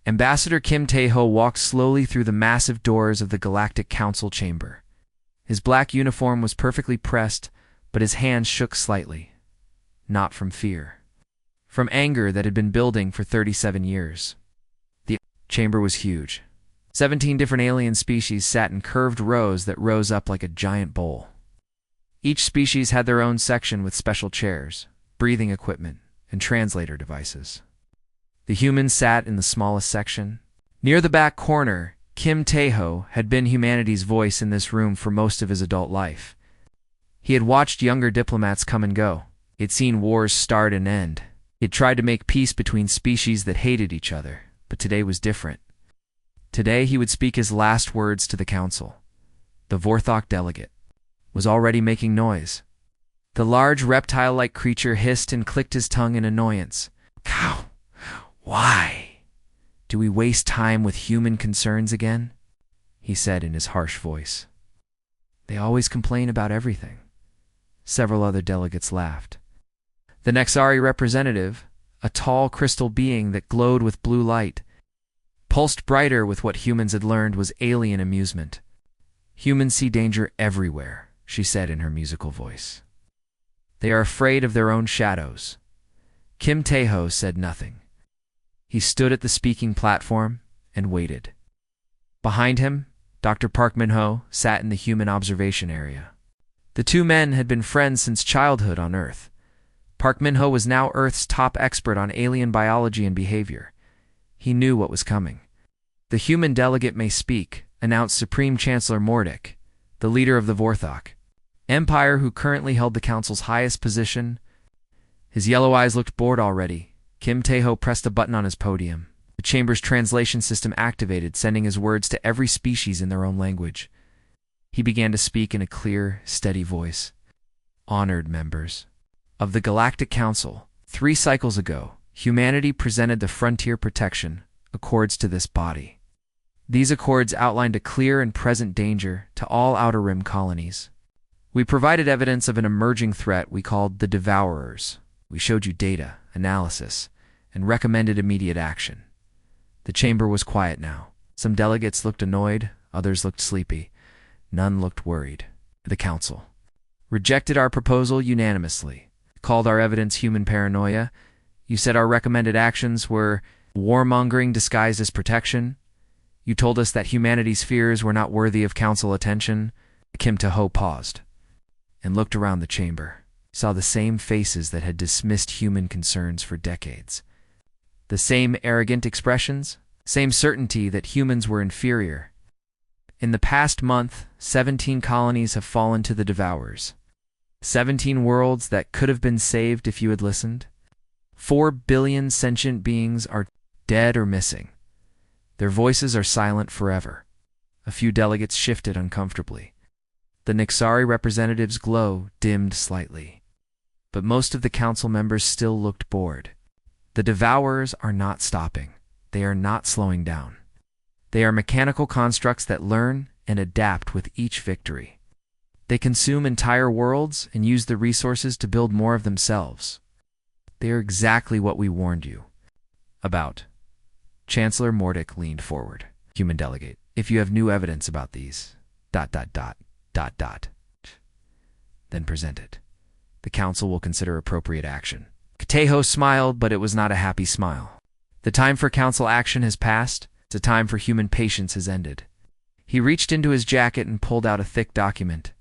Ambassador Kim Tae-ho walked slowly through the massive doors of the Galactic Council chamber. His black uniform was perfectly pressed, but his hands shook slightly. Not from fear. From anger that had been building for 37 years. The chamber was huge. 17 different alien species sat in curved rows that rose up like a giant bowl. Each species had their own section with special chairs, breathing equipment, and translator devices. The humans sat in the smallest section. Near the back corner, Kim Tae-ho had been humanity's voice in this room for most of his adult life. He had watched younger diplomats come and go. He had seen wars start and end. He had tried to make peace between species that hated each other, but today was different. Today he would speak his last words to the council. The Vorthok delegate was already making noise. The large reptile-like creature hissed and clicked his tongue in annoyance. Cow! Why? Do we waste time with human concerns again? He said in his harsh voice. They always complain about everything. Several other delegates laughed. The Nexari representative, a tall crystal being that glowed with blue light, pulsed brighter with what humans had learned was alien amusement. Humans see danger everywhere, she said in her musical voice. They are afraid of their own shadows. Kim Tae-ho said nothing. He stood at the speaking platform and waited. Behind him, Dr. Park Min-ho sat in the human observation area. The two men had been friends since childhood on Earth. Park Min-ho was now Earth's top expert on alien biology and behavior. He knew what was coming. The human delegate may speak, announced Supreme Chancellor Mordic, the leader of the Vorthok Empire who currently held the council's highest position. His yellow eyes looked bored already. Kim Tae-ho pressed a button on his podium. The chamber's translation system activated, sending his words to every species in their own language. He began to speak in a clear, steady voice. Honored members of the Galactic Council, 3 cycles ago, humanity presented the Frontier Protection Accords to this body. These accords outlined a clear and present danger to all Outer Rim colonies. We provided evidence of an emerging threat we called the Devourers. We showed you data, analysis, and recommended immediate action. The chamber was quiet now. Some delegates looked annoyed, others looked sleepy. None looked worried. The council rejected our proposal unanimously, called our evidence human paranoia. You said our recommended actions were warmongering disguised as protection. You told us that humanity's fears were not worthy of council attention. Kim Tae-ho paused and looked around the chamber. He saw the same faces that had dismissed human concerns for decades. The same arrogant expressions, same certainty that humans were inferior. In the past month, 17 colonies have fallen to the Devourers. 17 worlds that could have been saved if you had listened. 4 billion sentient beings are dead or missing. Their voices are silent forever. A few delegates shifted uncomfortably. The Nexari representative's glow dimmed slightly. But most of the council members still looked bored. The Devourers are not stopping. They are not slowing down. They are mechanical constructs that learn and adapt with each victory. They consume entire worlds and use the resources to build more of themselves. They are exactly what we warned you about. Chancellor Mordic leaned forward. Human delegate, if you have new evidence about these... Then present it. The council will consider appropriate action. Tae-ho smiled, but it was not a happy smile. The time for council action has passed. The time for human patience has ended. He reached into his jacket and pulled out a thick document.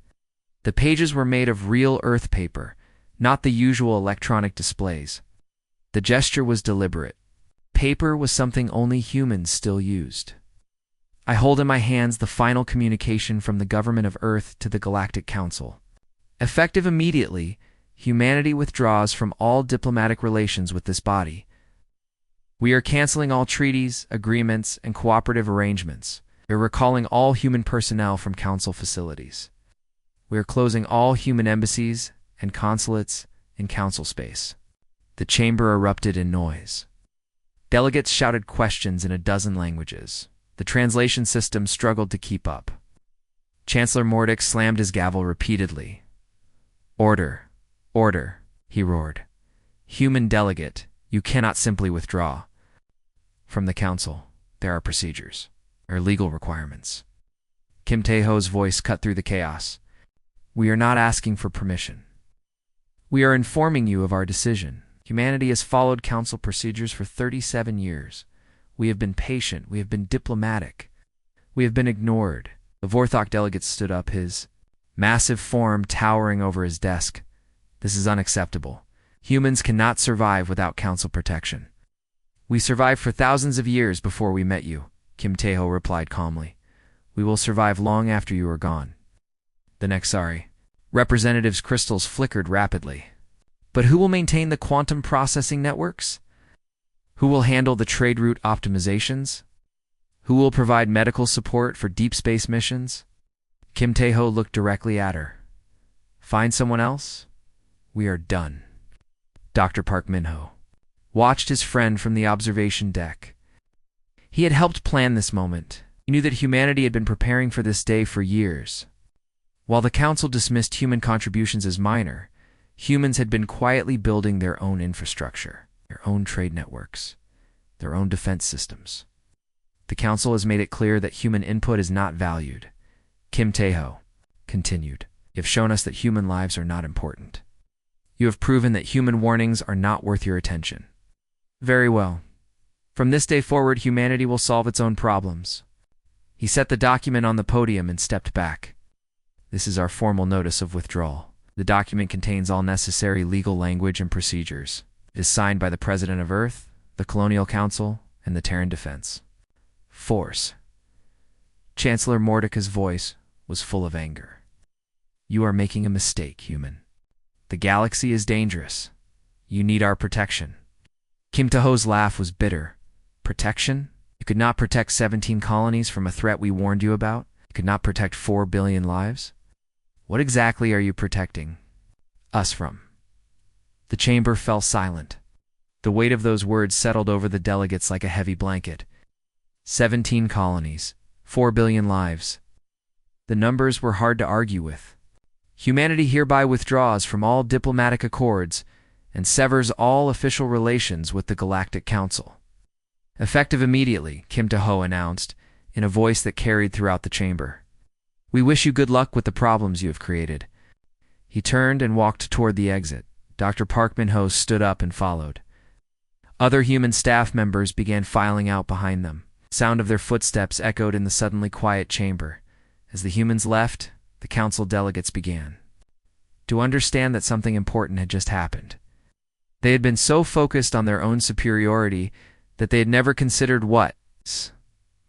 The pages were made of real earth paper, not the usual electronic displays. The gesture was deliberate. Paper was something only humans still used. I hold in my hands the final communication from the government of Earth to the Galactic Council. Effective immediately, humanity withdraws from all diplomatic relations with this body. We are canceling all treaties, agreements, and cooperative arrangements. We are recalling all human personnel from council facilities. We are closing all human embassies and consulates in council space. The chamber erupted in noise. Delegates shouted questions in a dozen languages. The translation system struggled to keep up. Chancellor Mordic slammed his gavel repeatedly. Order, order, he roared. Human delegate, you cannot simply withdraw. From the council, There are procedures. There are legal requirements. Kim Tae-ho's voice cut through the chaos. We are not asking for permission. We are informing you of our decision. Humanity has followed council procedures for 37 years. We have been patient. We have been diplomatic. We have been ignored. The Vorthok delegate stood up, his massive form towering over his desk. This is unacceptable. Humans cannot survive without council protection. We survived for thousands of years before we met you, Kim Tae-ho replied calmly. We will survive long after you are gone. The Nexari. Representative's crystals flickered rapidly. But who will maintain the quantum processing networks? Who will handle the trade route optimizations? Who will provide medical support for deep space missions? Kim Tae-ho looked directly at her. Find someone else? We are done. Dr. Park Min-ho watched his friend from the observation deck. He had helped plan this moment. He knew that humanity had been preparing for this day for years. While the council dismissed human contributions as minor, humans had been quietly building their own infrastructure, their own trade networks, their own defense systems. The council has made it clear that human input is not valued. Kim Tae-ho continued. You have shown us that human lives are not important. You have proven that human warnings are not worth your attention. Very well. From this day forward, humanity will solve its own problems. He set the document on the podium and stepped back. This is our formal notice of withdrawal. The document contains all necessary legal language and procedures. It is signed by the President of Earth, the Colonial Council, and the Terran Defense Force. Chancellor Mordecai's voice was full of anger. You are making a mistake, human. The galaxy is dangerous. You need our protection. Kim Tae-ho's laugh was bitter. Protection? You could not protect 17 colonies from a threat we warned you about? You could not protect 4 billion lives? What exactly are you protecting us from? The chamber fell silent. The weight of those words settled over the delegates like a heavy blanket. 17 colonies, 4 billion lives. The numbers were hard to argue with. Humanity hereby withdraws from all diplomatic accords and severs all official relations with the Galactic Council. Effective immediately, Kim Tae-ho announced, in a voice that carried throughout the chamber. We wish you good luck with the problems you have created. He turned and walked toward the exit. Dr. Park Min-ho stood up and followed. Other human staff members began filing out behind them. The sound of their footsteps echoed in the suddenly quiet chamber. As the humans left, the council delegates began to understand that something important had just happened. They had been so focused on their own superiority that they had never considered what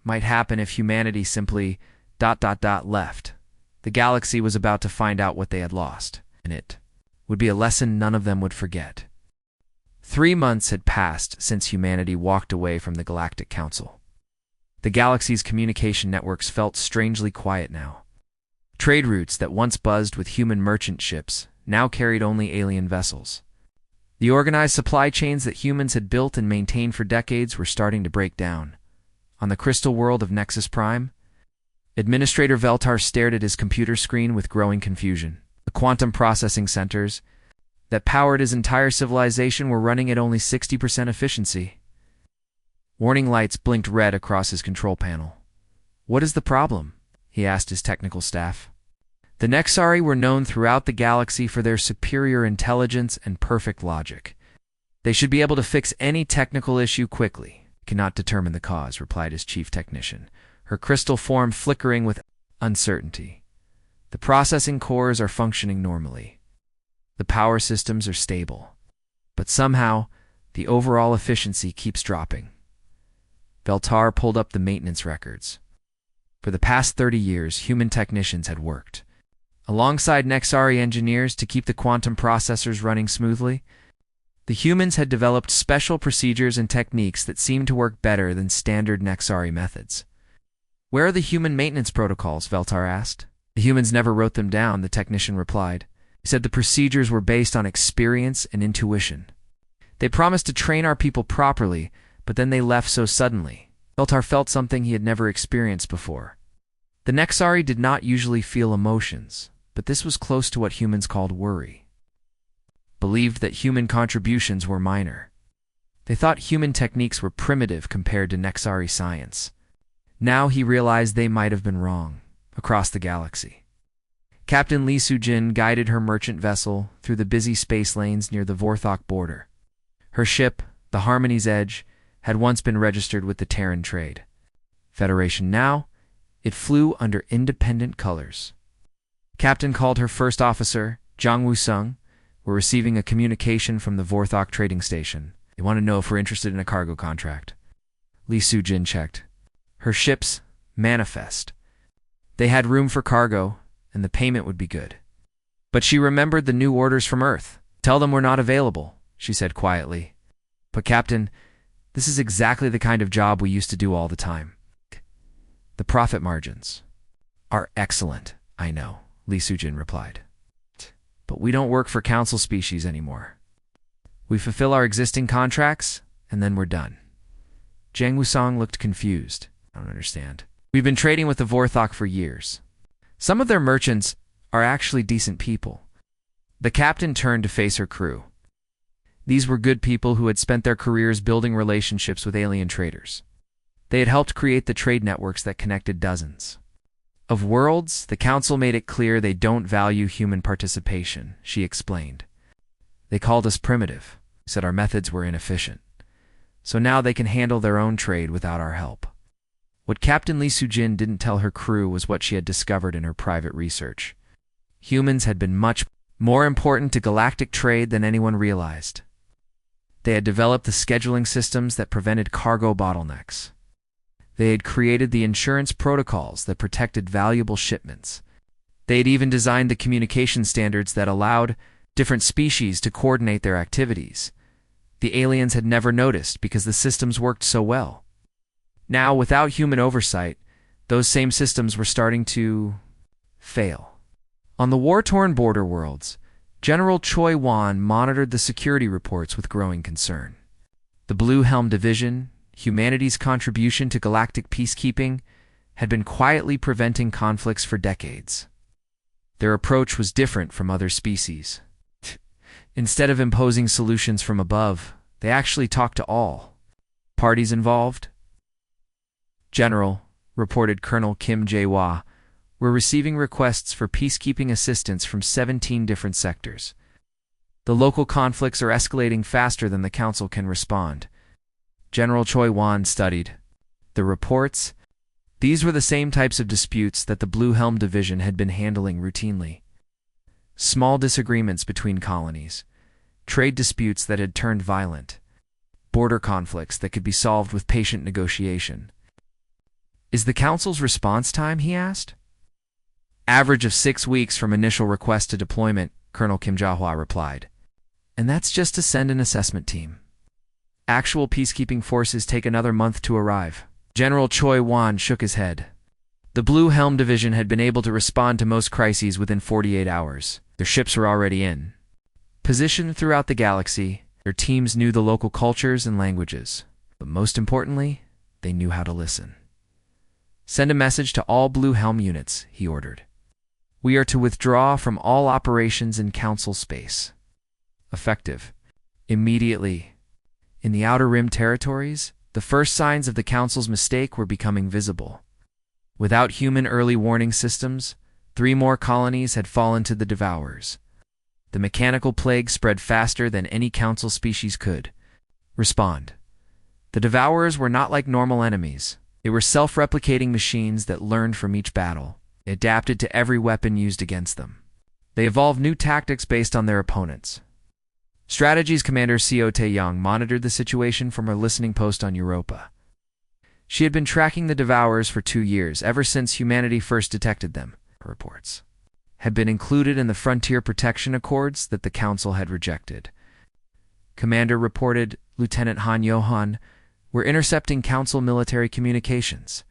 might happen if humanity simply ... left. The galaxy was about to find out what they had lost, and it would be a lesson none of them would forget. 3 months had passed since humanity walked away from the Galactic Council. The galaxy's communication networks felt strangely quiet now. Trade routes that once buzzed with human merchant ships now carried only alien vessels. The organized supply chains that humans had built and maintained for decades were starting to break down. On the crystal world of Nexus Prime, Administrator Veltar stared at his computer screen with growing confusion. The quantum processing centers that powered his entire civilization were running at only 60% efficiency. Warning lights blinked red across his control panel. What is the problem? He asked his technical staff. The Nexari were known throughout the galaxy for their superior intelligence and perfect logic. They should be able to fix any technical issue quickly. Cannot determine the cause, replied his chief technician, her crystal form flickering with uncertainty. The processing cores are functioning normally. The power systems are stable. But somehow, the overall efficiency keeps dropping. Veltar pulled up the maintenance records. For the past 30 years, human technicians had worked alongside Nexari engineers to keep the quantum processors running smoothly. The humans had developed special procedures and techniques that seemed to work better than standard Nexari methods. Where are the human maintenance protocols? Veltar asked. The humans never wrote them down, the technician replied. He said the procedures were based on experience and intuition. They promised to train our people properly, but then they left so suddenly. Veltar felt something he had never experienced before. The Nexari did not usually feel emotions, but this was close to what humans called worry. Believed that human contributions were minor. They thought human techniques were primitive compared to Nexari science. Now he realized they might have been wrong, across the galaxy. Captain Li Sujin guided her merchant vessel through the busy space lanes near the Vorthok border. Her ship, the Harmony's Edge, had once been registered with the Terran Trade Federation. Now, it flew under independent colors. Captain called her first officer, Zhang Wusung. We're receiving a communication from the Vorthok trading station. They want to know if we're interested in a cargo contract. Li Sujin checked. Her ship's manifest. They had room for cargo, and the payment would be good. But she remembered the new orders from Earth. Tell them we're not available, she said quietly. But Captain, this is exactly the kind of job we used to do all the time. The profit margins are excellent, I know, Li Sujin replied. But we don't work for council species anymore. We fulfill our existing contracts, and then we're done. Zhang Wusong looked confused. I don't understand. We've been trading with the Vorthok for years. Some of their merchants are actually decent people. The captain turned to face her crew. These were good people who had spent their careers building relationships with alien traders. They had helped create the trade networks that connected dozens of worlds. The council made it clear they don't value human participation, she explained. They called us primitive, said our methods were inefficient. So now they can handle their own trade without our help. What Captain Li Sujin didn't tell her crew was what she had discovered in her private research. Humans had been much more important to galactic trade than anyone realized. They had developed the scheduling systems that prevented cargo bottlenecks. They had created the insurance protocols that protected valuable shipments. They had even designed the communication standards that allowed different species to coordinate their activities. The aliens had never noticed because the systems worked so well. Now, without human oversight, those same systems were starting to fail. On the war-torn border worlds, General Choi Wan monitored the security reports with growing concern. The Blue Helm Division, humanity's contribution to galactic peacekeeping, had been quietly preventing conflicts for decades. Their approach was different from other species. Instead of imposing solutions from above, they actually talked to all parties involved. General, reported Colonel Kim Jae-hwa, we're receiving requests for peacekeeping assistance from 17 different sectors. The local conflicts are escalating faster than the council can respond. General Choi Wan studied the reports. These were the same types of disputes that the Blue Helm Division had been handling routinely. Small disagreements between colonies, trade disputes that had turned violent, border conflicts that could be solved with patient negotiation. Is the council's response time, he asked. Average of 6 weeks from initial request to deployment, Colonel Kim Jae-hwa replied. And that's just to send an assessment team. Actual peacekeeping forces take another month to arrive. General Choi Wan shook his head. The Blue Helm Division had been able to respond to most crises within 48 hours. Their ships were already in position throughout the galaxy. Their teams knew the local cultures and languages. But most importantly, they knew how to listen. Send a message to all Blue Helm units, he ordered. We are to withdraw from all operations in Council space. Effective. Immediately. In the Outer Rim territories, the first signs of the Council's mistake were becoming visible. Without human early warning systems, 3 more colonies had fallen to the Devourers. The mechanical plague spread faster than any Council species could respond. The Devourers were not like normal enemies. They were self-replicating machines that learned from each battle. They adapted to every weapon used against them. They evolved new tactics based on their opponents. Strategies Commander Seo Tae-young monitored the situation from her listening post on Europa. She had been tracking the Devourers for 2 years, ever since humanity first detected them. Her reports had been included in the Frontier Protection Accords that the Council had rejected. Commander reported, Lieutenant Han Yo-han, we're intercepting Council military communications.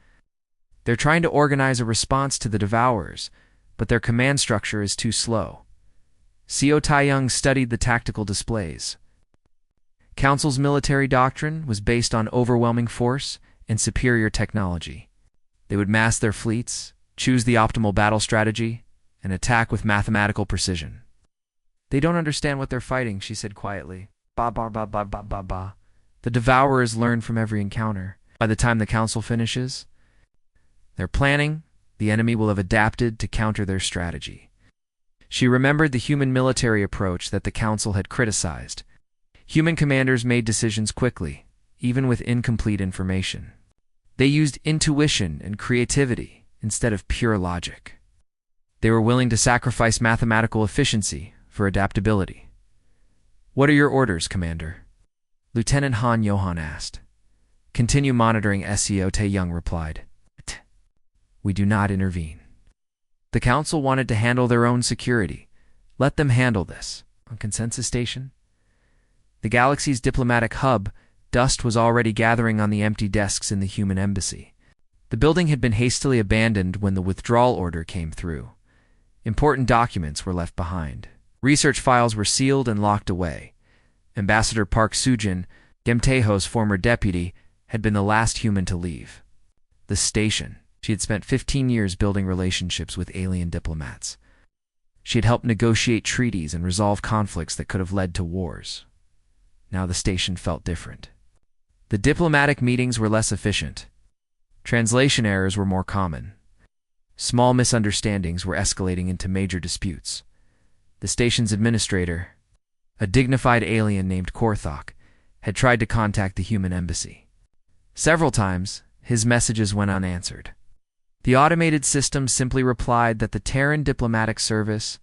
They're trying to organize a response to the Devourers, but their command structure is too slow. Seo Tae-young studied the tactical displays. Council's military doctrine was based on overwhelming force and superior technology. They would mass their fleets, choose the optimal battle strategy, and attack with mathematical precision. They don't understand what they're fighting, she said quietly. Ba ba ba ba ba ba ba. The Devourers learn from every encounter. By the time the Council finishes their planning, the enemy will have adapted to counter their strategy. She remembered the human military approach that the Council had criticized. Human commanders made decisions quickly, even with incomplete information. They used intuition and creativity instead of pure logic. They were willing to sacrifice mathematical efficiency for adaptability. "What are your orders, Commander?" Lieutenant Han Johan asked. "Continue monitoring SEO," Tae-young replied. "We do not intervene." The Council wanted to handle their own security. Let them handle this. On Consensus Station, the galaxy's diplomatic hub, dust was already gathering on the empty desks in the human embassy. The building had been hastily abandoned when the withdrawal order came through. Important documents were left behind. Research files were sealed and locked away. Ambassador Park Soo-jin, Kim Tae-ho's former deputy, had been the last human to leave the station. She had spent 15 years building relationships with alien diplomats. She had helped negotiate treaties and resolve conflicts that could have led to wars. Now the station felt different. The diplomatic meetings were less efficient. Translation errors were more common. Small misunderstandings were escalating into major disputes. The station's administrator, a dignified alien named Korthok, had tried to contact the human embassy. Several times, his messages went unanswered. The automated system simply replied that the Terran Diplomatic Service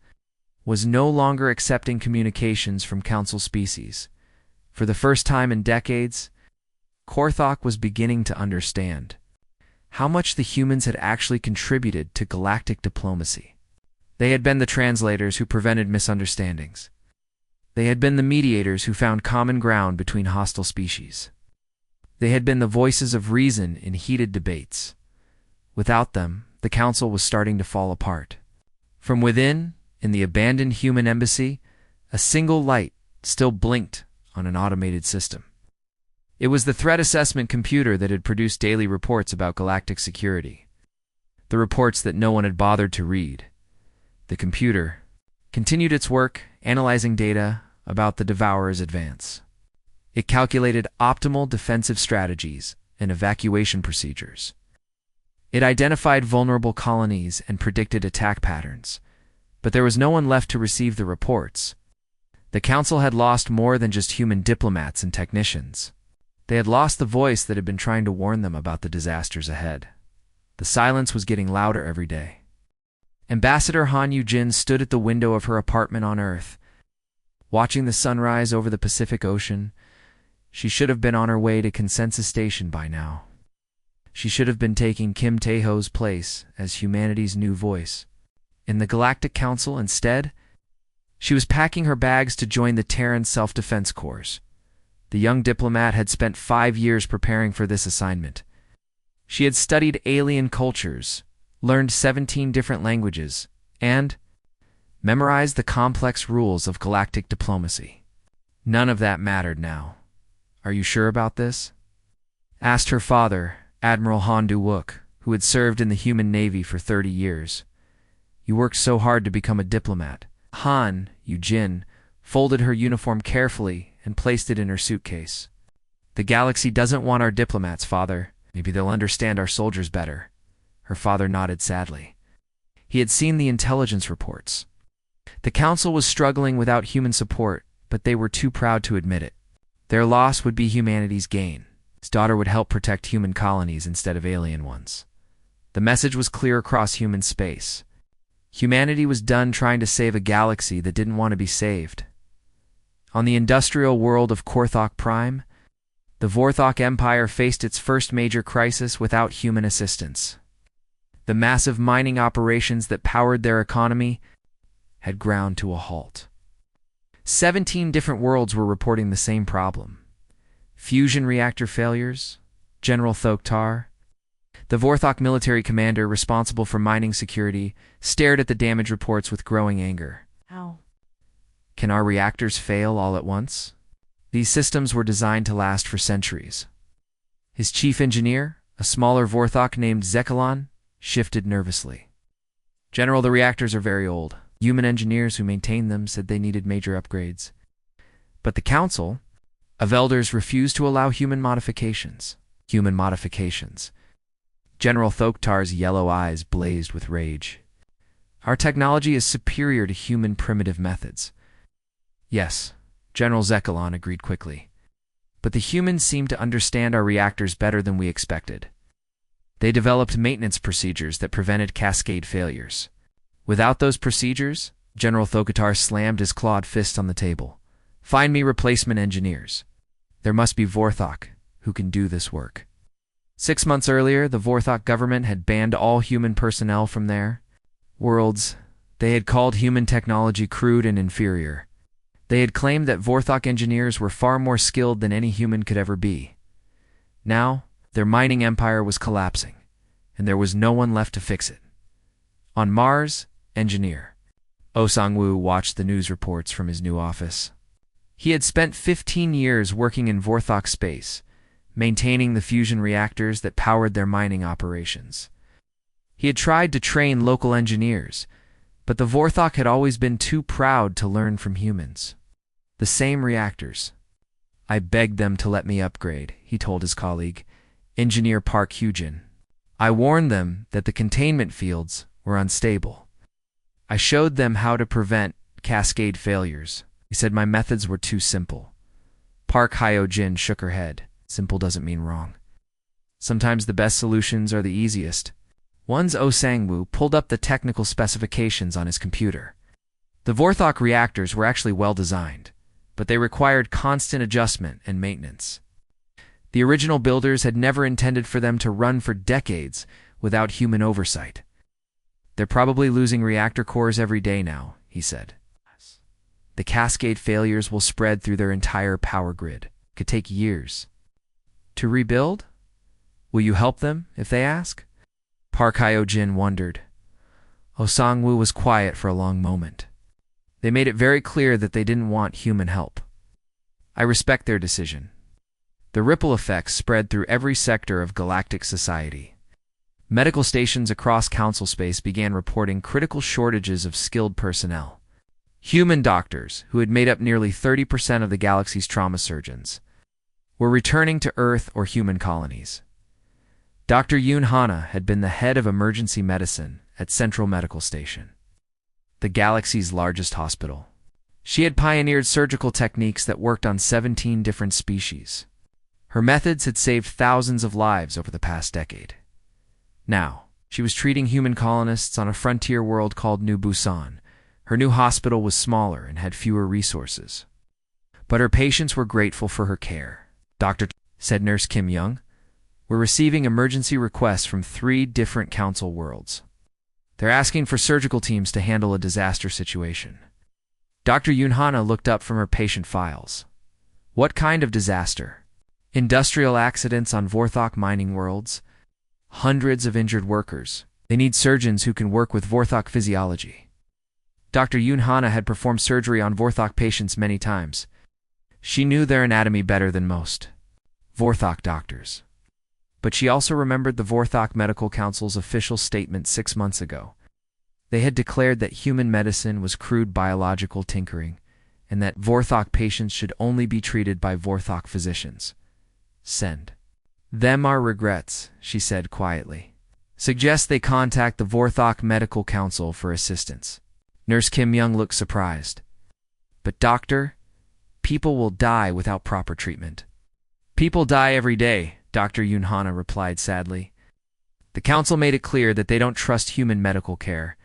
was no longer accepting communications from Council species. For the first time in decades, Korthok was beginning to understand how much the humans had actually contributed to galactic diplomacy. They had been the translators who prevented misunderstandings. They had been the mediators who found common ground between hostile species. They had been the voices of reason in heated debates. Without them, the Council was starting to fall apart. From within, in the abandoned human embassy, a single light still blinked on an automated system. It was the threat assessment computer that had produced daily reports about galactic security. The reports that no one had bothered to read. The computer continued its work, analyzing data about the Devourer's advance. It calculated optimal defensive strategies and evacuation procedures. It identified vulnerable colonies and predicted attack patterns, but there was no one left to receive the reports. The Council had lost more than just human diplomats and technicians. They had lost the voice that had been trying to warn them about the disasters ahead. The silence was getting louder every day. Ambassador Han Yu-jin stood at the window of her apartment on Earth, watching the sunrise over the Pacific Ocean. She should have been on her way to Consensus Station by now. She should have been taking Kim Tae-ho's place as humanity's new voice. In the Galactic Council, instead, she was packing her bags to join the Terran Self-Defense Corps. The young diplomat had spent 5 years preparing for this assignment. She had studied alien cultures, learned 17 different languages, and memorized the complex rules of galactic diplomacy. None of that mattered now. "Are you sure about this?" asked her father, Admiral Han Du-wook, who had served in the human navy for 30 years. "You worked so hard to become a diplomat." Han Yu-jin folded her uniform carefully and placed it in her suitcase. "The galaxy doesn't want our diplomats, Father. Maybe they'll understand our soldiers better." Her father nodded sadly. He had seen the intelligence reports. The Council was struggling without human support, but they were too proud to admit it. Their loss would be humanity's gain. His daughter would help protect human colonies instead of alien ones. The message was clear across human space. Humanity was done trying to save a galaxy that didn't want to be saved. On the industrial world of Korthok Prime, the Vorthok Empire faced its first major crisis without human assistance. The massive mining operations that powered their economy had ground to a halt. 17 different worlds were reporting the same problem. Fusion reactor failures, General Thoktar, the Vorthok military commander responsible for mining security, stared at the damage reports with growing anger. How? Can our reactors fail all at once? These systems were designed to last for centuries. His chief engineer, a smaller Vorthok named Zekalon, shifted nervously. "General, the reactors are very old. Human engineers who maintained them said they needed major upgrades. But the Council, of elders refused to allow human modifications. Human modifications. General Thoktar's yellow eyes blazed with rage. Our technology is superior to human primitive methods. Yes, General Zekalon agreed quickly. But the humans seemed to understand our reactors better than we expected. They developed maintenance procedures that prevented cascade failures. Without those procedures, General Thokatar slammed his clawed fist on the table. Find me replacement engineers. There must be Vorthok who can do this work. 6 months earlier, the Vorthok government had banned all human personnel from their worlds. They had called human technology crude and inferior. They had claimed that Vorthok engineers were far more skilled than any human could ever be. Now, their mining empire was collapsing, and there was no one left to fix it. On Mars, engineer. Oh Sang-woo watched the news reports from his new office. He had spent 15 years working in Vorthok space, maintaining the fusion reactors that powered their mining operations. He had tried to train local engineers, but the Vorthok had always been too proud to learn from humans. The same reactors. I begged them to let me upgrade, he told his colleague, Engineer Park Hyujin. I warned them that the containment fields were unstable. I showed them how to prevent cascade failures. He said my methods were too simple. Park Hyojin shook her head. Simple doesn't mean wrong. Sometimes the best solutions are the easiest. Once Oh Sang-woo pulled up the technical specifications on his computer. The Vorthok reactors were actually well designed, but they required constant adjustment and maintenance. The original builders had never intended for them to run for decades without human oversight. They're probably losing reactor cores every day now, he said. The cascade failures will spread through their entire power grid. It could take years. To rebuild? Will you help them if they ask? Park Hyojin wondered. Oh Sang-woo was quiet for a long moment. They made it very clear that they didn't want human help. I respect their decision. The ripple effects spread through every sector of galactic society. Medical stations across Council space began reporting critical shortages of skilled personnel. Human doctors, who had made up nearly 30% of the galaxy's trauma surgeons, were returning to Earth or human colonies. Dr. Yoon Hana had been the head of emergency medicine at Central Medical Station, the galaxy's largest hospital. She had pioneered surgical techniques that worked on 17 different species. Her methods had saved thousands of lives over the past decade. Now, she was treating human colonists on a frontier world called New Busan. Her new hospital was smaller and had fewer resources. But her patients were grateful for her care. Dr. said Nurse Kim Young, we're receiving emergency requests from 3 different council worlds. They're asking for surgical teams to handle a disaster situation. Dr. Yoon Hana looked up from her patient files. What kind of disaster? Industrial accidents on Vorthok mining worlds? Hundreds of injured workers. They need surgeons who can work with Vorthok physiology. Dr. Yoon Hana had performed surgery on Vorthok patients many times. She knew their anatomy better than most Vorthok doctors. But she also remembered the Vorthok Medical Council's official statement 6 months ago. They had declared that human medicine was crude biological tinkering, and that Vorthok patients should only be treated by Vorthok physicians. Send them our regrets, she said quietly. Suggest they contact the Vorthok Medical Council for assistance. Nurse Kim Young looked surprised. But doctor, people will die without proper treatment. People die every day, Dr. Yoon Hana replied sadly. The council made it clear that they don't trust human medical care.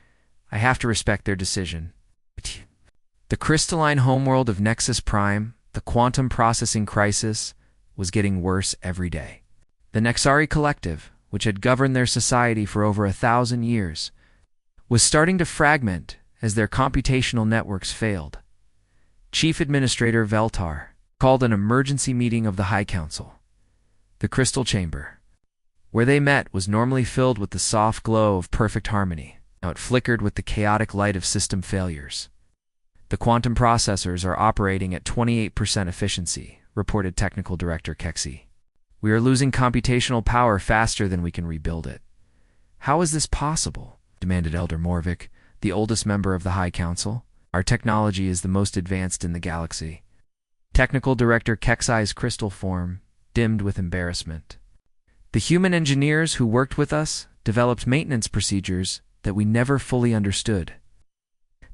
I have to respect their decision. The crystalline homeworld of Nexus Prime, the quantum processing crisis, was getting worse every day. The Nexari Collective, which had governed their society for over 1,000 years, was starting to fragment as their computational networks failed. Chief Administrator Veltar called an emergency meeting of the High Council. The Crystal Chamber, where they met, was normally filled with the soft glow of perfect harmony. Now it flickered with the chaotic light of system failures. The quantum processors are operating at 28% efficiency, reported Technical Director Kexi. We are losing computational power faster than we can rebuild it. How is this possible? Demanded Elder Morvik, the oldest member of the High Council. Our technology is the most advanced in the galaxy. Technical Director Kexai's crystal form dimmed with embarrassment. The human engineers who worked with us developed maintenance procedures that we never fully understood.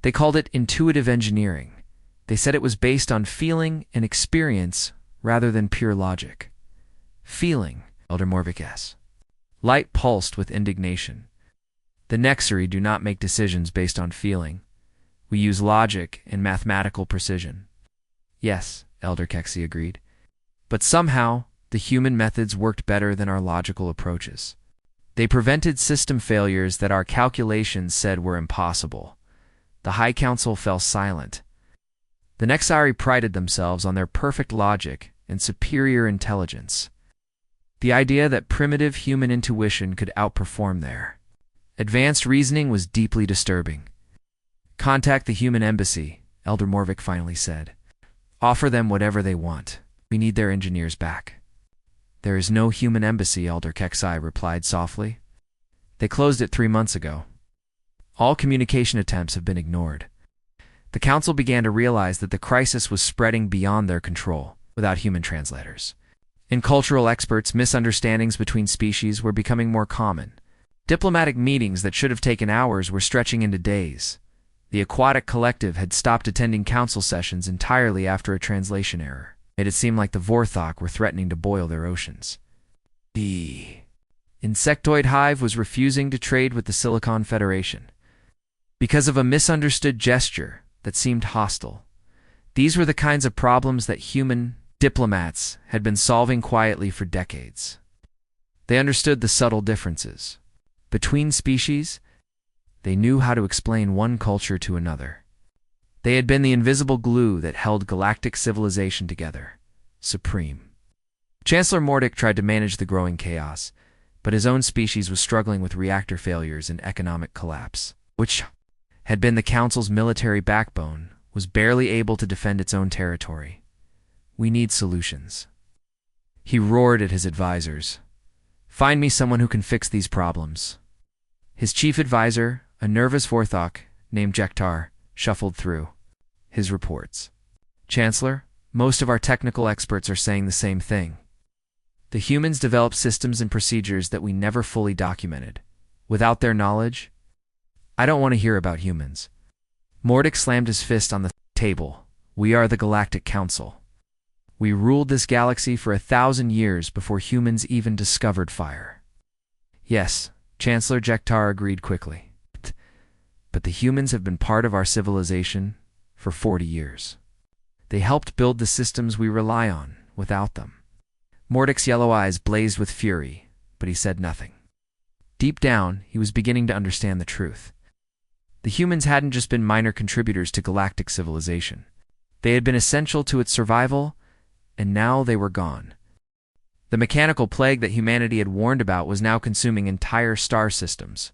They called it intuitive engineering. They said it was based on feeling and experience rather than pure logic. Feeling, Elder Morvik's light pulsed with indignation. The Nexari do not make decisions based on feeling. We use logic and mathematical precision. Yes, Elder Kexi agreed. But somehow, the human methods worked better than our logical approaches. They prevented system failures that our calculations said were impossible. The High Council fell silent. The Nexari prided themselves on their perfect logic and superior intelligence. The idea that primitive human intuition could outperform their advanced reasoning was deeply disturbing. Contact the human embassy, Elder Morvik finally said. Offer them whatever they want. We need their engineers back. There is no human embassy, Elder Kexai replied softly. They closed it 3 months ago. All communication attempts have been ignored. The council began to realize that the crisis was spreading beyond their control, without human translators. In cultural experts, misunderstandings between species were becoming more common. Diplomatic meetings that should have taken hours were stretching into days. The Aquatic Collective had stopped attending council sessions entirely after a translation error. Made it seem like the Vorthok were threatening to boil their oceans. The insectoid hive was refusing to trade with the Silicon Federation because of a misunderstood gesture that seemed hostile. These were the kinds of problems that human diplomats had been solving quietly for decades. They understood the subtle differences. Between species, they knew how to explain one culture to another. They had been the invisible glue that held galactic civilization together, supreme. Chancellor Mordic tried to manage the growing chaos, but his own species was struggling with reactor failures and economic collapse, which had been the Council's military backbone, was barely able to defend its own territory. We need solutions. He roared at his advisors. Find me someone who can fix these problems. His chief advisor, a nervous Vorthok named Jektar, shuffled through his reports. Chancellor, most of our technical experts are saying the same thing. The humans developed systems and procedures that we never fully documented. Without their knowledge, I don't want to hear about humans. Mordic slammed his fist on the table. We are the Galactic Council. We ruled this galaxy for 1,000 years before humans even discovered fire. Yes, Chancellor Jektar agreed quickly. But the humans have been part of our civilization for 40 years. They helped build the systems we rely on without them. Mordic's yellow eyes blazed with fury, but he said nothing. Deep down, he was beginning to understand the truth. The humans hadn't just been minor contributors to galactic civilization. They had been essential to its survival, and now they were gone. The mechanical plague that humanity had warned about was now consuming entire star systems.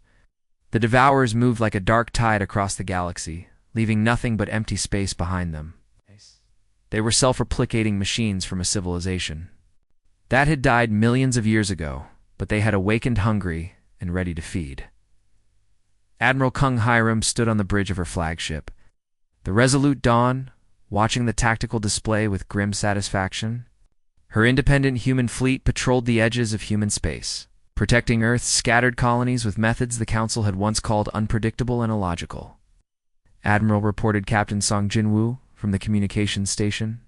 The Devourers moved like a dark tide across the galaxy, leaving nothing but empty space behind them. They were self-replicating machines from a civilization that had died millions of years ago, but they had awakened hungry and ready to feed. Admiral Kung Hiram stood on the bridge of her flagship, the Resolute Dawn, watching the tactical display with grim satisfaction. Her independent human fleet patrolled the edges of human space, protecting Earth's scattered colonies with methods the Council had once called unpredictable and illogical. Admiral reported Captain Song Jinwoo from the communications station.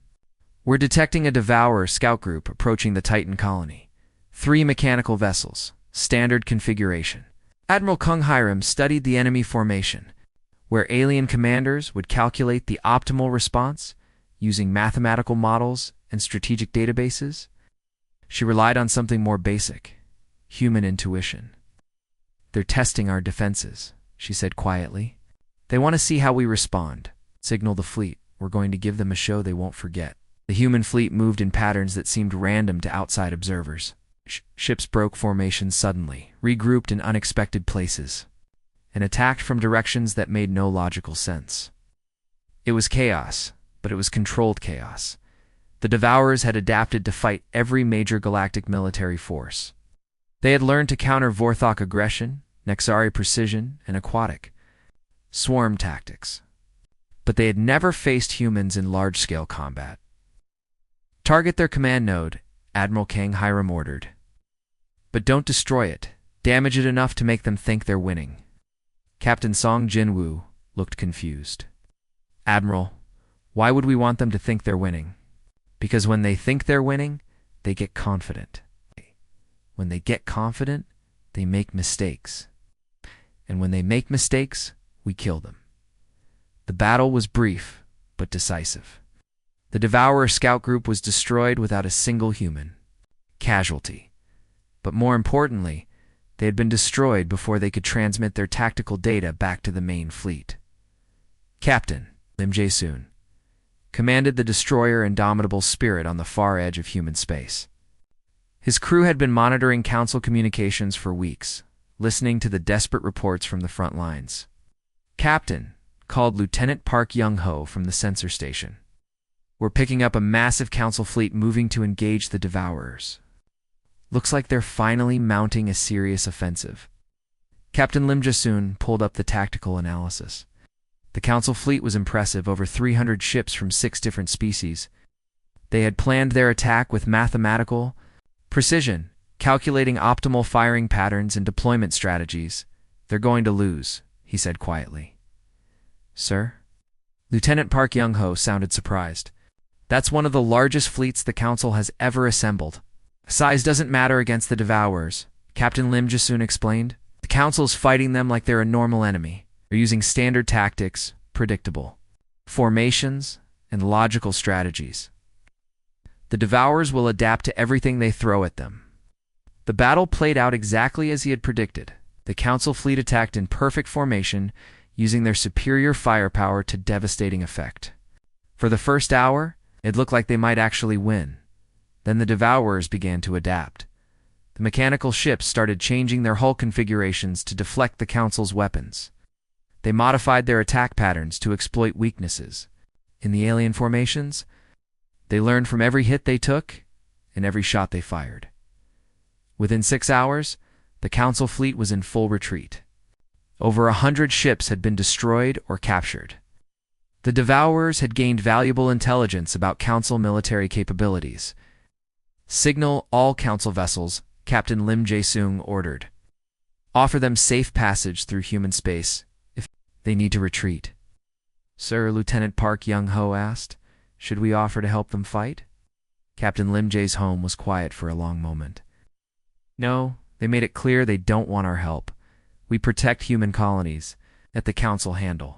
We're detecting a Devourer scout group approaching the Titan colony. 3 mechanical vessels, standard configuration. Admiral Kung Hiram studied the enemy formation, where alien commanders would calculate the optimal response using mathematical models and strategic databases. She relied on something more basic, human intuition. They're testing our defenses, she said quietly. They want to see how we respond. Signal the fleet. We're going to give them a show they won't forget. The human fleet moved in patterns that seemed random to outside observers. Ships broke formation suddenly, regrouped in unexpected places, and attacked from directions that made no logical sense. It was chaos, but it was controlled chaos. The Devourers had adapted to fight every major galactic military force. They had learned to counter Vorthok aggression, Nexari precision, and aquatic swarm tactics. But they had never faced humans in large-scale combat. Target their command node, Admiral Kang Hiram ordered. But don't destroy it. Damage it enough to make them think they're winning. Captain Song Jinwoo looked confused. Admiral, why would we want them to think they're winning? Because when they think they're winning, they get confident. When they get confident, they make mistakes. And when they make mistakes, we kill them. The battle was brief, but decisive. The Devourer scout group was destroyed without a single human casualty. But more importantly, they had been destroyed before they could transmit their tactical data back to the main fleet. Captain Lim Jae-soon commanded the destroyer Indomitable Spirit on the far edge of human space. His crew had been monitoring Council communications for weeks, listening to the desperate reports from the front lines. Captain called Lieutenant Park Young-ho from the sensor station. We're picking up a massive Council fleet moving to engage the Devourers. Looks like they're finally mounting a serious offensive. Captain Lim Jae-soon pulled up the tactical analysis. The Council fleet was impressive, over 300 ships from 6 different species. They had planned their attack with mathematical precision, calculating optimal firing patterns and deployment strategies. They're going to lose, he said quietly. Sir? Lieutenant Park Young-ho sounded surprised. That's one of the largest fleets the Council has ever assembled. Size doesn't matter against the Devourers, Captain Lim Jae-soon explained. The Council's fighting them like they're a normal enemy. They're using standard tactics, predictable formations, and logical strategies. The Devourers will adapt to everything they throw at them. The battle played out exactly as he had predicted. The Council fleet attacked in perfect formation, using their superior firepower to devastating effect. For the first hour, it looked like they might actually win. Then the Devourers began to adapt. The mechanical ships started changing their hull configurations to deflect the Council's weapons. They modified their attack patterns to exploit weaknesses. In the alien formations, they learned from every hit they took and every shot they fired. Within 6 hours, the Council fleet was in full retreat. Over 100 ships had been destroyed or captured. The Devourers had gained valuable intelligence about Council military capabilities. Signal all Council vessels, Captain Lim Jae-soon ordered. Offer them safe passage through human space if they need to retreat. Sir, Lieutenant Park Young-ho asked, should we offer to help them fight? Captain Lim Jae's home was quiet for a long moment. No, they made it clear they don't want our help. We protect human colonies. Let the Council handle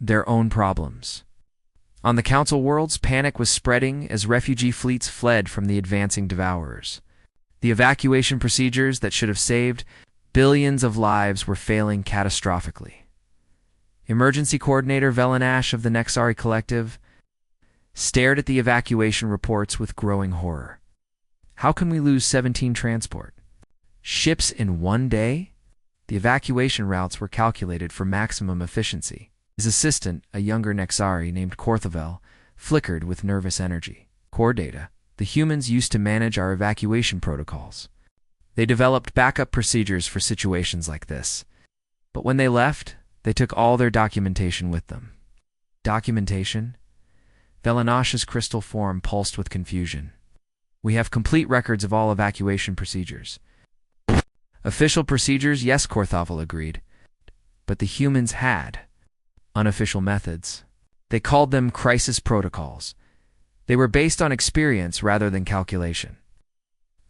their own problems. On the Council worlds, panic was spreading as refugee fleets fled from the advancing Devourers. The evacuation procedures that should have saved billions of lives were failing catastrophically. Emergency Coordinator Velanash of the Nexari Collective stared at the evacuation reports with growing horror. How can we lose 17 transport ships in one day? The evacuation routes were calculated for maximum efficiency. His assistant, a younger Nexari named Korthavel, flickered with nervous energy. Core data. The humans used to manage our evacuation protocols. They developed backup procedures for situations like this. But when they left, they took all their documentation with them. Documentation? Velanash's crystal form pulsed with confusion. We have complete records of all evacuation procedures. Official procedures, yes, Korthavel agreed. But the humans had unofficial methods. They called them crisis protocols. They were based on experience rather than calculation.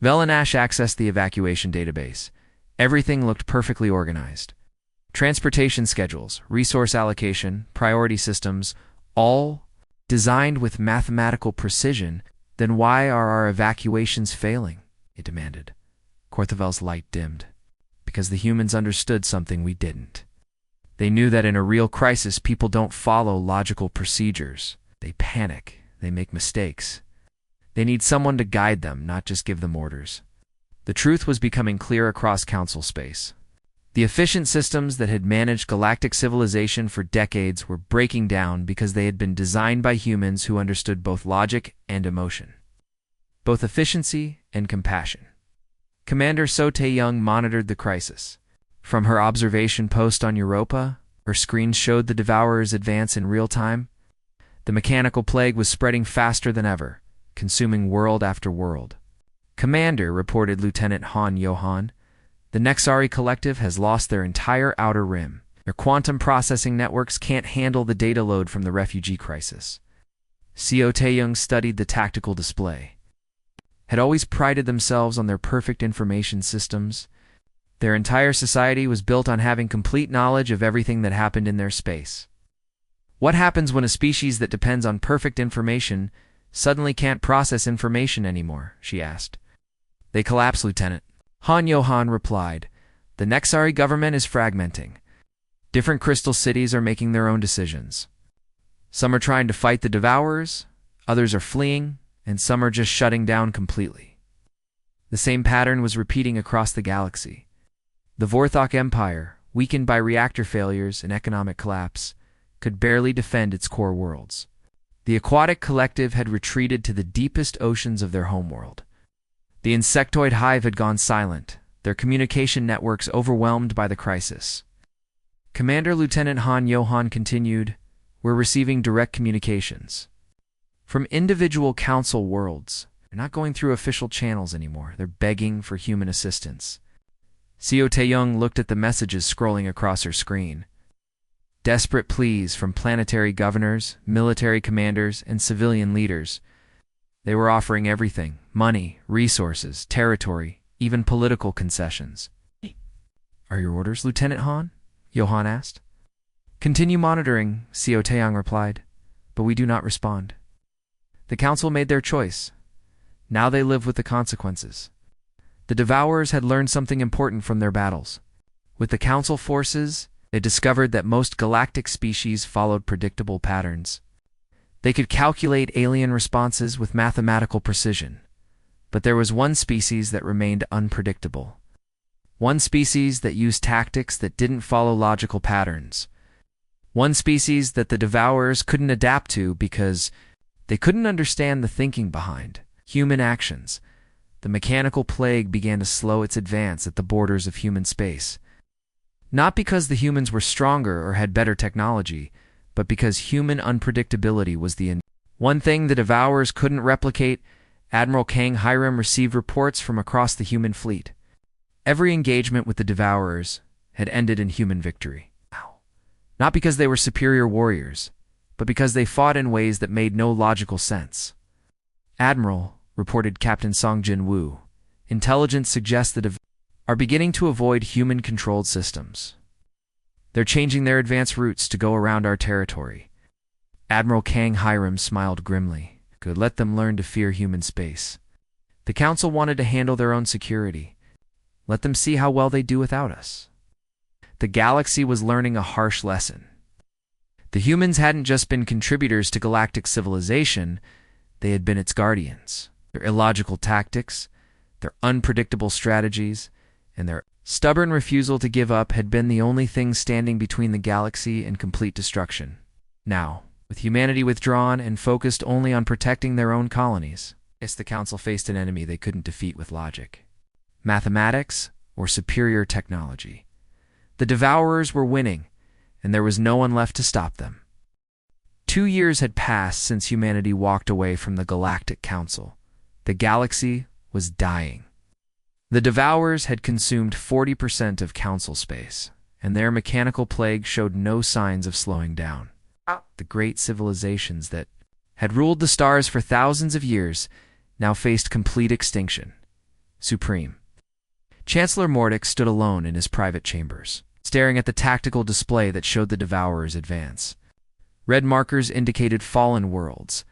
Velanash accessed the evacuation database. Everything looked perfectly organized. Transportation schedules, resource allocation, priority systems, all designed with mathematical precision. Then why are our evacuations failing? It demanded. Korthavel's light dimmed. Because the humans understood something we didn't. They knew that in a real crisis, people don't follow logical procedures. They panic. They make mistakes. They need someone to guide them, not just give them orders. The truth was becoming clear across Council space. The efficient systems that had managed galactic civilization for decades were breaking down because they had been designed by humans who understood both logic and emotion. Both efficiency and compassion. Commander So Tae-young monitored the crisis. From her observation post on Europa, her screens showed the Devourers advance in real time. The mechanical plague was spreading faster than ever. consuming world after world. "Commander," reported Lieutenant Han Johan, "the Nexari Collective has lost their entire outer rim. Their quantum processing networks can't handle the data load from the refugee crisis." Seo Taeyong studied the tactical display. Had always prided themselves on their perfect information systems. Their entire society was built on having complete knowledge of everything that happened in their space. What happens when a species that depends on perfect information suddenly can't process information anymore? She asked. "They collapse, Lieutenant." Han Johan replied. "The Nexari government is fragmenting. Different crystal cities are making their own decisions. Some are trying to fight the Devourers, others are fleeing, and some are just shutting down completely." The same pattern was repeating across the galaxy. The Vorthok Empire, weakened by reactor failures and economic collapse, could barely defend its core worlds. The Aquatic Collective had retreated to the deepest oceans of their homeworld. The insectoid hive had gone silent, their communication networks overwhelmed by the crisis. Commander Lieutenant Han Johan continued, "We're receiving direct communications from individual council worlds. They're not going through official channels anymore. They're begging for human assistance." Seo Taeyong looked at the messages scrolling across her screen. Desperate pleas from planetary governors, military commanders, and civilian leaders. They were offering everything: money, resources, territory, even political concessions. "Are your orders, Lieutenant Han?" Johan asked. "Continue monitoring," Seo Taeyong replied, "but we do not respond." The council made their choice. Now they live with the consequences. The Devourers had learned something important from their battles. With the council forces, they discovered that most galactic species followed predictable patterns. They could calculate alien responses with mathematical precision. But there was one species that remained unpredictable. One species that used tactics that didn't follow logical patterns. One species that the Devourers couldn't adapt to because they couldn't understand the thinking behind human actions. The mechanical plague began to slow its advance at the borders of human space. Not because the humans were stronger or had better technology, but because human unpredictability was the one thing the Devourers couldn't replicate. Admiral Kang Hiram received reports from across the human fleet. Every engagement with the Devourers had ended in human victory. Not because they were superior warriors, but because they fought in ways that made no logical sense. "Admiral," reported Captain Song Jin-woo, "intelligence suggests that are beginning to avoid human-controlled systems. They're changing their advance routes to go around our territory." Admiral Kang Hiram smiled grimly. "Good, let them learn to fear human space. The council wanted to handle their own security. Let them see how well they do without us." The galaxy was learning a harsh lesson. The humans hadn't just been contributors to galactic civilization, they had been its guardians. Their illogical tactics, their unpredictable strategies, and their stubborn refusal to give up had been the only thing standing between the galaxy and complete destruction. Now, with humanity withdrawn and focused only on protecting their own colonies, the council faced an enemy they couldn't defeat with logic, mathematics, or superior technology. The Devourers were winning, and there was no one left to stop them. 2 years had passed since humanity walked away from the Galactic Council. The galaxy was dying. The Devourers had consumed 40% of Council space, and their mechanical plague showed no signs of slowing down. The great civilizations that had ruled the stars for thousands of years now faced complete extinction. Supreme. Chancellor Mordic stood alone in his private chambers, staring at the tactical display that showed the Devourers' advance. Red markers indicated fallen worlds.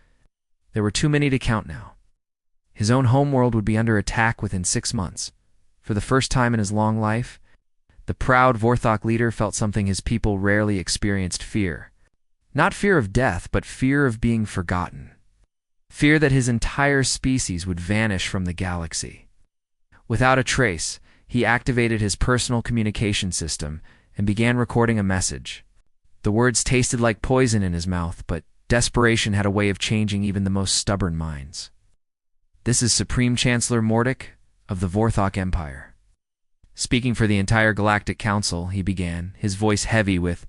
There were too many to count now. His own homeworld would be under attack within 6 months. For the first time in his long life, the proud Vorthok leader felt something his people rarely experienced: fear. Not fear of death, but fear of being forgotten. Fear that his entire species would vanish from the galaxy. Without a trace, he activated his personal communication system and began recording a message. The words tasted like poison in his mouth, but desperation had a way of changing even the most stubborn minds. "This is Supreme Chancellor Mordic of the Vorthok Empire. Speaking for the entire Galactic Council," he began, his voice heavy with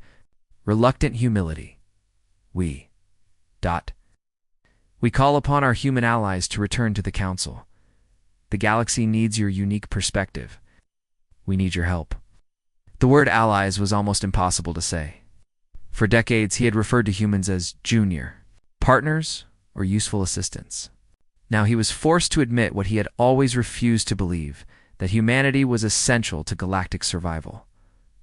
reluctant humility. We call upon our human allies to return to the Council. The galaxy needs your unique perspective. We need your help." The word allies was almost impossible to say. For decades, he had referred to humans as junior, partners, or useful assistants. Now he was forced to admit what he had always refused to believe, that humanity was essential to galactic survival.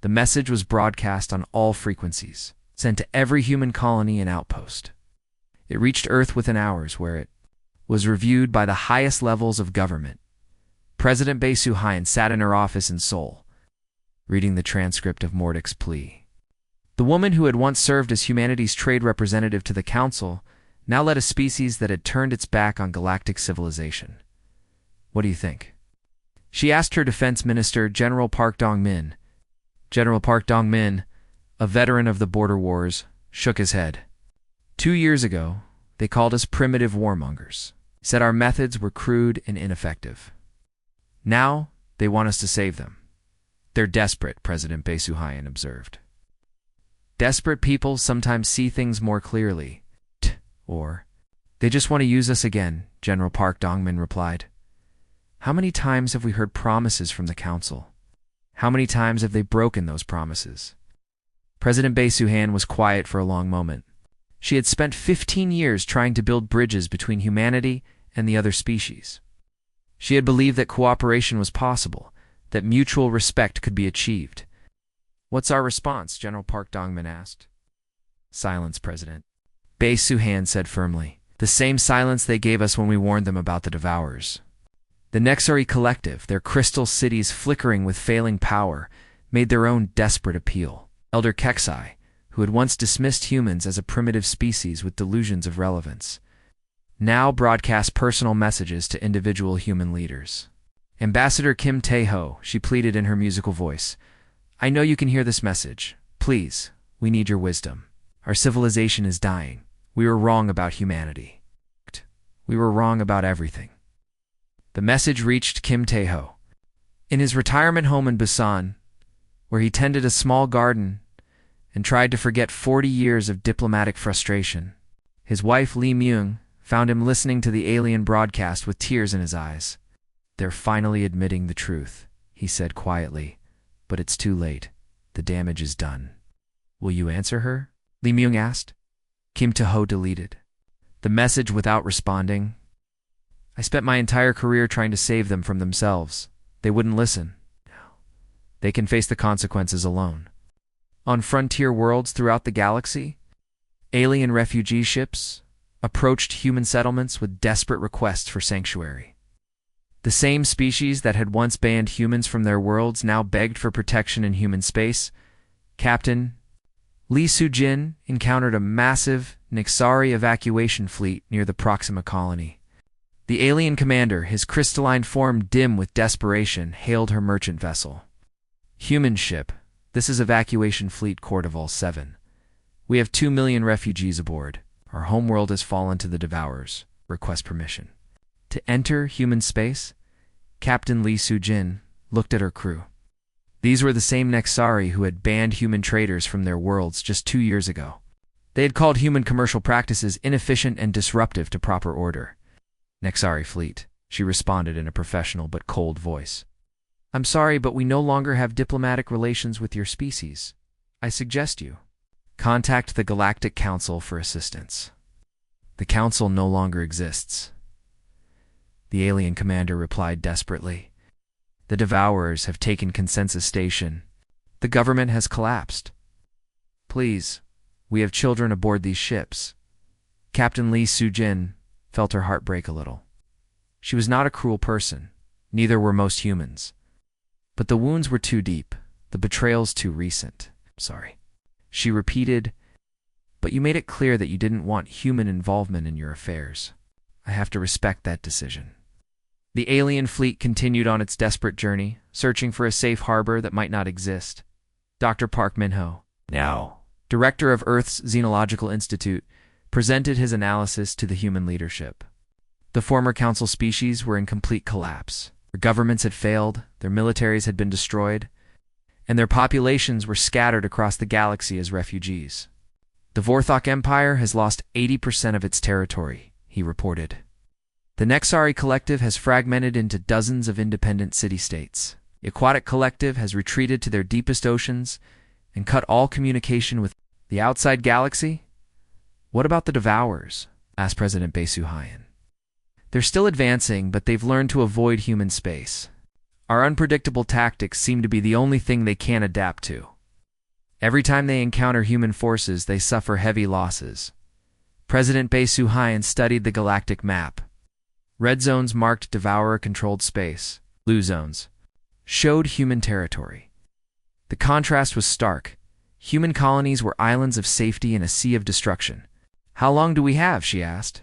The message was broadcast on all frequencies, sent to every human colony and outpost. It reached Earth within hours, where it was reviewed by the highest levels of government. President Bae Soo-hyun sat in her office in Seoul, reading the transcript of Mordec's plea. The woman who had once served as humanity's trade representative to the Council now led a species that had turned its back on galactic civilization. "What do you think?" She asked her defense minister, General Park Dong-min. General Park Dong-min, a veteran of the border wars, shook his head. 2 years ago, they called us primitive warmongers, said our methods were crude and ineffective. Now, they want us to save them. They're desperate, President Bae Soo-hyun observed. Desperate people sometimes see things more clearly. Or, they just want to use us again, General Park Dong-min replied. How many times have we heard promises from the Council? How many times have they broken those promises? President Bae Soo-hyun was quiet for a long moment. She had spent 15 years trying to build bridges between humanity and the other species. She had believed that cooperation was possible, that mutual respect could be achieved. "What's our response?" General Park Dong-min asked. "Silence, President," Bae Soo-hyun said firmly. "The same silence they gave us when we warned them about the Devourers." The Nexari Collective, their crystal cities flickering with failing power, made their own desperate appeal. Elder Keksai, who had once dismissed humans as a primitive species with delusions of relevance, now broadcast personal messages to individual human leaders. "Ambassador Kim Tae-ho," she pleaded in her musical voice, "I know you can hear this message. Please, we need your wisdom. Our civilization is dying. We were wrong about humanity. We were wrong about everything." The message reached Kim Tae-ho. In his retirement home in Busan, where he tended a small garden and tried to forget 40 years of diplomatic frustration, his wife Lee Myung found him listening to the alien broadcast with tears in his eyes. "They're finally admitting the truth," he said quietly, "but it's too late. The damage is done." "Will you answer her?" Lee Myung asked. Kim Tae-ho deleted the message without responding. "I spent my entire career trying to save them from themselves. They wouldn't listen. They can face the consequences alone." On frontier worlds throughout the galaxy, alien refugee ships approached human settlements with desperate requests for sanctuary. The same species that had once banned humans from their worlds now begged for protection in human space. Captain Lee Soo-jin encountered a massive Nexari evacuation fleet near the Proxima colony. The alien commander, his crystalline form dim with desperation, hailed her merchant vessel. "Human ship, this is Evacuation Fleet Cordoval 7. We have 2 million refugees aboard. Our homeworld has fallen to the Devourers. Request permission." To enter human space, Captain Lee Soo-jin looked at her crew. These were the same Nexari who had banned human traders from their worlds just 2 years ago. They had called human commercial practices inefficient and disruptive to proper order. "Nexari fleet," she responded in a professional but cold voice. "I'm sorry, but we no longer have diplomatic relations with your species. I suggest you contact the Galactic Council for assistance." "The Council no longer exists," the alien commander replied desperately. "The Devourers have taken Consensus Station. The government has collapsed. Please, we have children aboard these ships." Captain Lee Soo-jin felt her heart break a little. She was not a cruel person, neither were most humans. But the wounds were too deep, the betrayals too recent. "Sorry," she repeated, "but you made it clear that you didn't want human involvement in your affairs. I have to respect that decision." The alien fleet continued on its desperate journey, searching for a safe harbor that might not exist. Dr. Park Min-ho, now director of Earth's Xenological Institute, presented his analysis to the human leadership. The former council species were in complete collapse. Their governments had failed, their militaries had been destroyed, and their populations were scattered across the galaxy as refugees. The Vorthok Empire has lost 80% of its territory, he reported. The Nexari Collective has fragmented into dozens of independent city-states. The Aquatic Collective has retreated to their deepest oceans and cut all communication with the outside galaxy. What about the Devourers? Asked President Beisuhayan. They're still advancing, but they've learned to avoid human space. Our unpredictable tactics seem to be the only thing they can adapt to. Every time they encounter human forces, they suffer heavy losses. President Beisuhayan studied the galactic map. Red zones marked Devourer-controlled space. Blue zones showed human territory. The contrast was stark. Human colonies were islands of safety in a sea of destruction. How long do we have? She asked.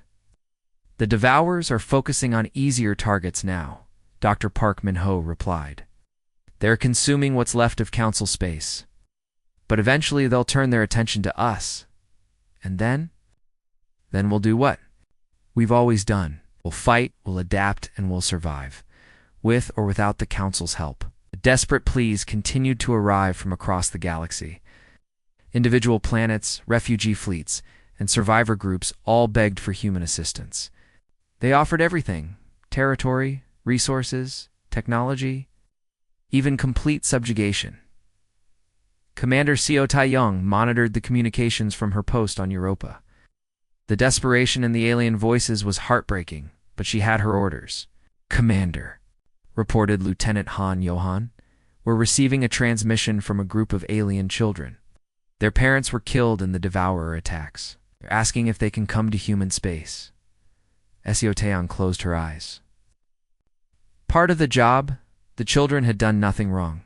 The Devourers are focusing on easier targets now, Dr. Park Min-ho replied. They're consuming what's left of Council space. But eventually they'll turn their attention to us. And then? Then we'll do what we've always done. We'll fight, we'll adapt, and we'll survive, with or without the Council's help. The desperate pleas continued to arrive from across the galaxy. Individual planets, refugee fleets, and survivor groups all begged for human assistance. They offered everything: territory, resources, technology, even complete subjugation. Commander Seo Tae-young monitored the communications from her post on Europa. The desperation in the alien voices was heartbreaking, but she had her orders. Commander, reported Lieutenant Han Johan, we're receiving a transmission from a group of alien children. Their parents were killed in the Devourer attacks. They're asking if they can come to human space. Seo Tae-young closed her eyes. Part of the job, the children had done nothing wrong.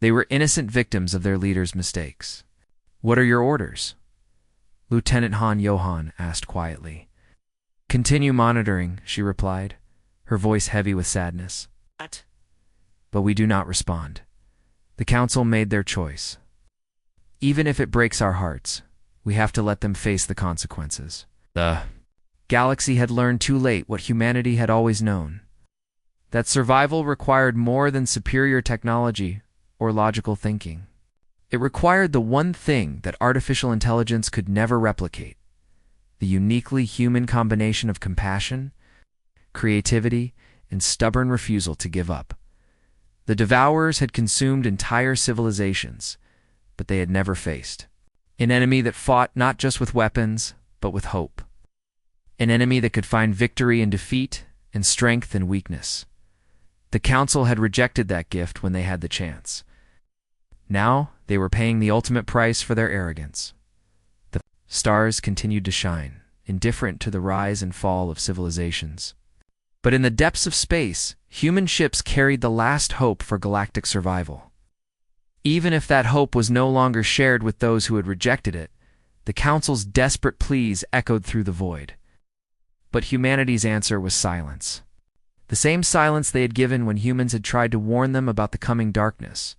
They were innocent victims of their leader's mistakes. What are your orders? Lieutenant Han Johan asked quietly. Continue monitoring, she replied, her voice heavy with sadness. What? But we do not respond. The Council made their choice. Even if it breaks our hearts, we have to let them face the consequences. The galaxy had learned too late what humanity had always known: that survival required more than superior technology or logical thinking. It required the one thing that artificial intelligence could never replicate: the uniquely human combination of compassion, creativity, and stubborn refusal to give up. The Devourers had consumed entire civilizations, but they had never faced an enemy that fought not just with weapons, but with hope. An enemy that could find victory in defeat and strength in weakness. The Council had rejected that gift when they had the chance. Now they were paying the ultimate price for their arrogance. The stars continued to shine, indifferent to the rise and fall of civilizations. But in the depths of space, human ships carried the last hope for galactic survival. Even if that hope was no longer shared with those who had rejected it, the Council's desperate pleas echoed through the void. But humanity's answer was silence. The same silence they had given when humans had tried to warn them about the coming darkness.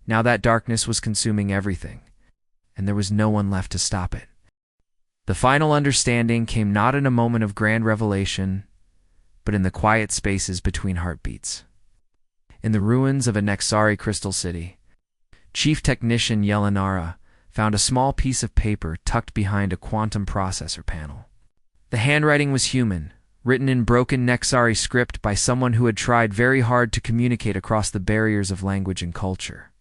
Now that darkness was consuming everything, and there was no one left to stop it. The final understanding came not in a moment of grand revelation, but in the quiet spaces between heartbeats. In the ruins of a Nexari crystal city, Chief Technician Yelanara found a small piece of paper tucked behind a quantum processor panel. The handwriting was human, written in broken Nexari script by someone who had tried very hard to communicate across the barriers of language and culture.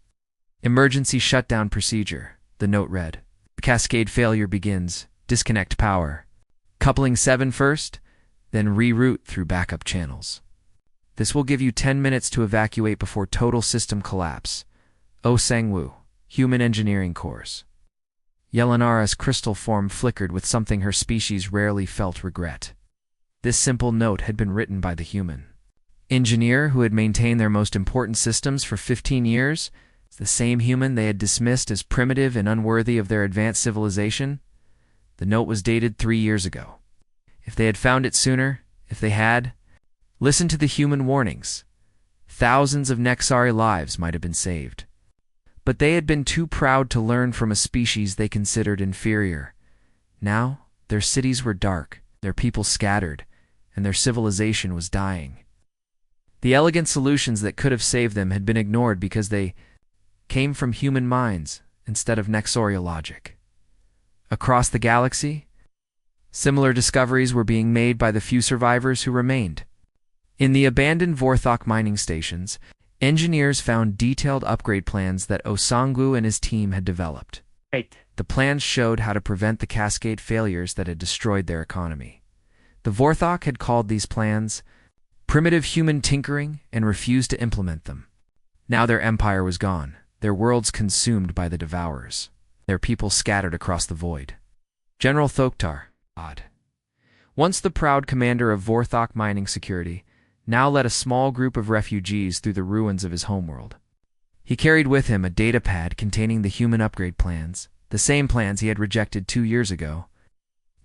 Emergency shutdown procedure, the note read. Cascade failure begins. Disconnect power. Coupling 7 first, then reroute through backup channels. This will give you 10 minutes to evacuate before total system collapse. Oh Sang-woo, Human Engineering Course. Yelanara's crystal form flickered with something her species rarely felt: regret. This simple note had been written by the human engineer who had maintained their most important systems for 15 years, the same human they had dismissed as primitive and unworthy of their advanced civilization. The note was dated 3 years ago. If they had found it sooner, if they had listened to the human warnings, thousands of Nexari lives might have been saved. But they had been too proud to learn from a species they considered inferior. Now, their cities were dark, their people scattered, and their civilization was dying. The elegant solutions that could have saved them had been ignored because they came from human minds instead of Nexorial logic. Across the galaxy, Similar discoveries were being made by the few survivors who remained. In the abandoned Vorthok mining stations, engineers found detailed upgrade plans that Osangu and his team had developed. Right. The plans showed how to prevent the cascade failures that had destroyed their economy. The Vorthok had called these plans primitive human tinkering and refused to implement them. Now their empire was gone, their worlds consumed by the Devourers, their people scattered across the void. General Thoktar, once the proud commander of Vorthok mining security, now led a small group of refugees through the ruins of his homeworld. He carried with him a datapad containing the human upgrade plans, the same plans he had rejected 2 years ago.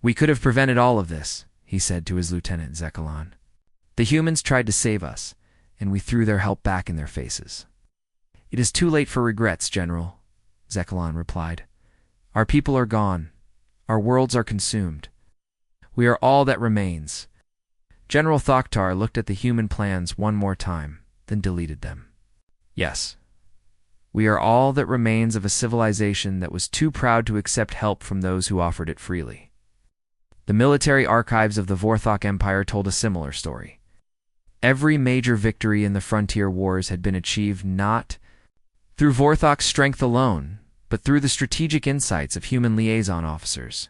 "We could have prevented all of this," he said to his lieutenant Zekalan. "The humans tried to save us, and we threw their help back in their faces." "It is too late for regrets, General," Zekalan replied. "Our people are gone. Our worlds are consumed. We are all that remains." General Thoktar looked at the human plans one more time, then deleted them. "Yes. We are all that remains of a civilization that was too proud to accept help from those who offered it freely." The military archives of the Vorthok Empire told a similar story. Every major victory in the frontier wars had been achieved not through Vorthok's strength alone, but through the strategic insights of human liaison officers.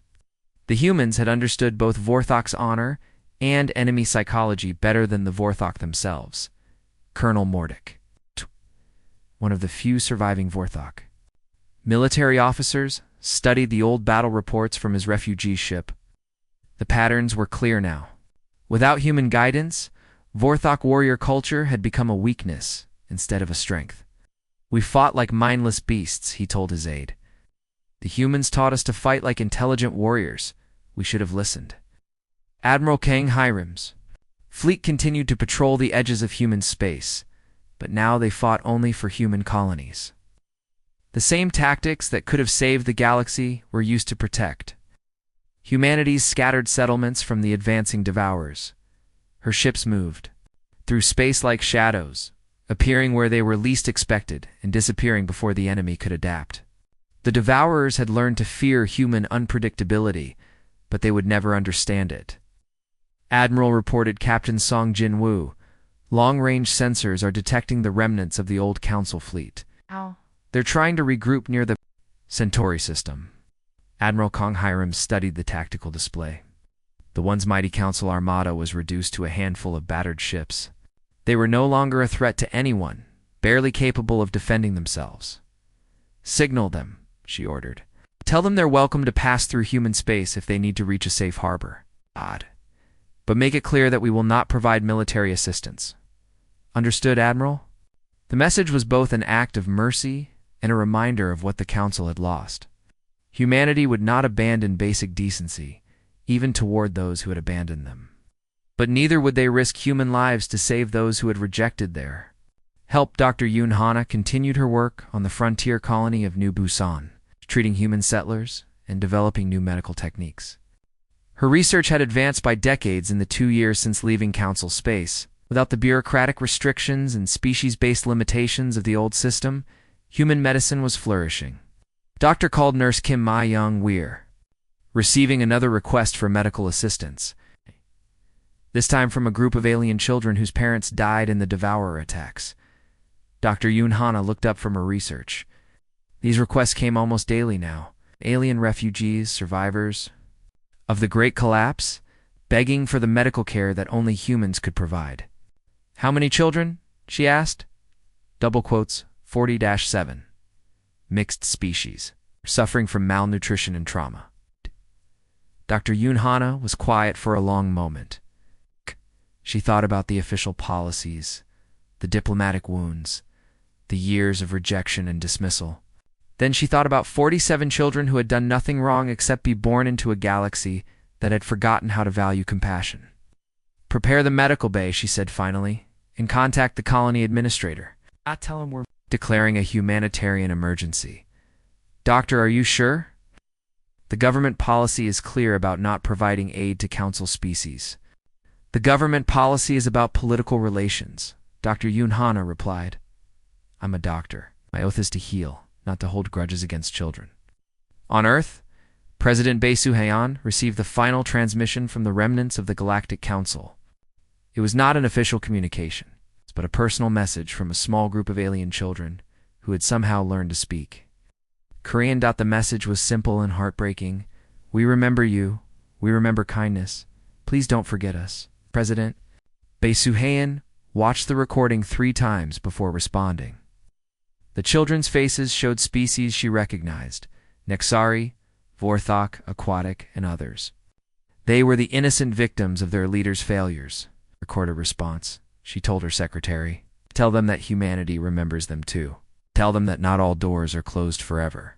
The humans had understood both Vorthok's honor and enemy psychology better than the Vorthok themselves. Colonel Mordic, one of the few surviving Vorthok military officers, studied the old battle reports from his refugee ship. The patterns were clear now. Without human guidance, Vorthok warrior culture had become a weakness instead of a strength. "We fought like mindless beasts," he told his aide. "The humans taught us to fight like intelligent warriors. We should have listened." Admiral Kang Hiram's fleet continued to patrol the edges of human space, but now they fought only for human colonies. The same tactics that could have saved the galaxy were used to protect humanity's scattered settlements from the advancing Devourers. Her ships moved through space like shadows, appearing where they were least expected and disappearing before the enemy could adapt. The Devourers had learned to fear human unpredictability, but they would never understand it. Admiral reported Captain Song Jin-woo, "Long-range sensors are detecting the remnants of the old Council fleet. They're trying to regroup near the Centauri system." Admiral Kong Hiram studied the tactical display. The once mighty Council armada was reduced to a handful of battered ships. They were no longer a threat to anyone, barely capable of defending themselves. "Signal them," she ordered. "Tell them they're welcome to pass through human space if they need to reach a safe harbor. But make it clear that we will not provide military assistance." "Understood, Admiral?" The message was both an act of mercy and a reminder of what the Council had lost. Humanity would not abandon basic decency, even toward those who had abandoned them. But neither would they risk human lives to save those who had rejected their help. Dr. Yoon Hana continued her work on the frontier colony of New Busan, treating human settlers and developing new medical techniques. Her research had advanced by decades in the 2 years since leaving Council space. Without the bureaucratic restrictions and species-based limitations of the old system, human medicine was flourishing. Doctor called nurse Kim Ma-young Weir, receiving another request for medical assistance, this time from a group of alien children whose parents died in the Devourer attacks. Dr. Yoon Hana looked up from her research. These requests came almost daily now. Alien refugees, survivors of the Great Collapse, begging for the medical care that only humans could provide. "How many children?" she asked. Double quotes, 40-7. Mixed species, suffering from malnutrition and trauma. Dr. Yoon Hana was quiet for a long moment. She thought about the official policies, the diplomatic wounds, the years of rejection and dismissal. Then she thought about 47 children who had done nothing wrong except be born into a galaxy that had forgotten how to value compassion. "Prepare the medical bay," she said finally, "and contact the colony administrator. Tell him we're declaring a humanitarian emergency." "Doctor, are you sure?" "The government policy is clear about not providing aid to Council species." "The government policy is about political relations," Dr. Yoon Hana replied. "I'm a doctor. My oath is to heal, not to hold grudges against children." On Earth, President Bae received the final transmission from the remnants of the Galactic Council. It was not an official communication, but a personal message from a small group of alien children who had somehow learned to speak. Korean. The message was simple and heartbreaking. "We remember you. We remember kindness. Please don't forget us." President Bae watched the recording 3 times before responding. The children's faces showed species she recognized: Nexari, Vorthok, Aquatic, and others. They were the innocent victims of their leader's failures. Recorded response. She told her secretary, "Tell them that humanity remembers them too. Tell them that not all doors are closed forever."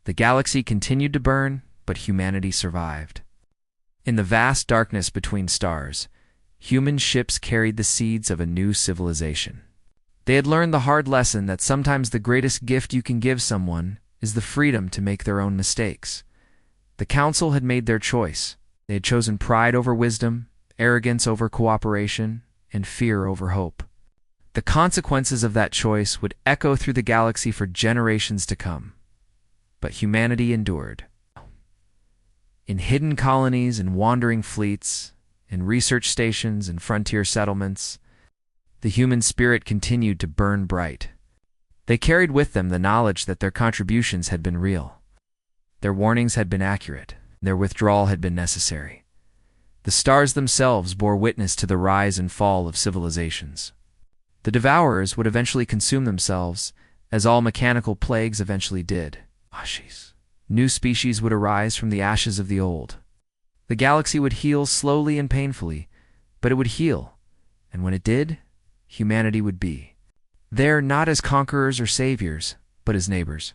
The galaxy continued to burn, but humanity survived. In the vast darkness between stars, human ships carried the seeds of a new civilization. They had learned the hard lesson that sometimes the greatest gift you can give someone is the freedom to make their own mistakes. The Council had made their choice. They had chosen pride over wisdom, arrogance over cooperation, and fear over hope. The consequences of that choice would echo through the galaxy for generations to come. But humanity endured. In hidden colonies and wandering fleets, in research stations and frontier settlements, the human spirit continued to burn bright. They carried with them the knowledge that their contributions had been real. Their warnings had been accurate. Their withdrawal had been necessary. The stars themselves bore witness to the rise and fall of civilizations. The devourers would eventually consume themselves, as all mechanical plagues eventually did. New species would arise from the ashes of the old. The galaxy would heal slowly and painfully, but it would heal, and when it did, humanity would be there not as conquerors or saviors, but as neighbors.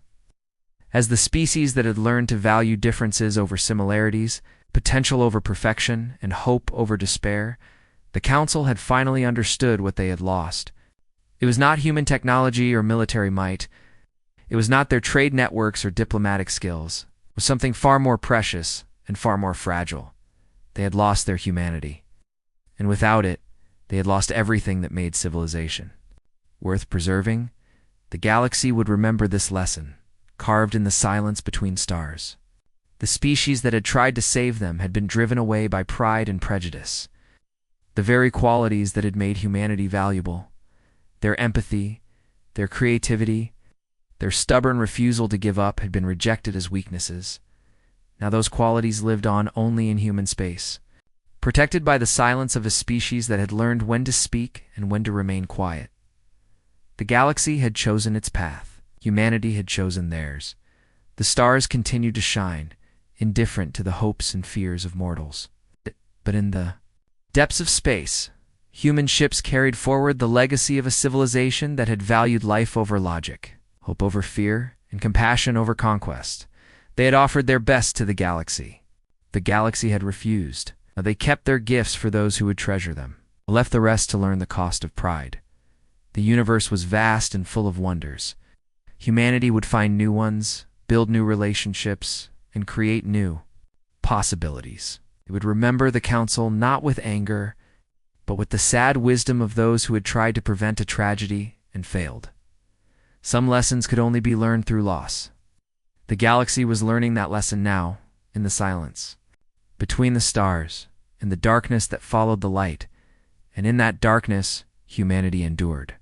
As the species that had learned to value differences over similarities, potential over perfection, and hope over despair, the Council had finally understood what they had lost. It was not human technology or military might. It was not their trade networks or diplomatic skills. It was something far more precious and far more fragile. They had lost their humanity. And without it, they had lost everything that made civilization worth preserving. The galaxy would remember this lesson, carved in the silence between stars. The species that had tried to save them had been driven away by pride and prejudice. The very qualities that had made humanity valuable, their empathy, their creativity, their stubborn refusal to give up, had been rejected as weaknesses. Now those qualities lived on only in human space, protected by the silence of a species that had learned when to speak and when to remain quiet. The galaxy had chosen its path. Humanity had chosen theirs. The stars continued to shine, indifferent to the hopes and fears of mortals. But in the depths of space, human ships carried forward the legacy of a civilization that had valued life over logic, hope over fear, and compassion over conquest. They had offered their best to the galaxy. The galaxy had refused. Now they kept their gifts for those who would treasure them, left the rest to learn the cost of pride. The universe was vast and full of wonders. Humanity would find new ones, build new relationships, and create new possibilities. It would remember the Council not with anger, but with the sad wisdom of those who had tried to prevent a tragedy and failed. Some lessons could only be learned through loss. The galaxy was learning that lesson now, in the silence, between the stars, in the darkness that followed the light, and in that darkness, humanity endured.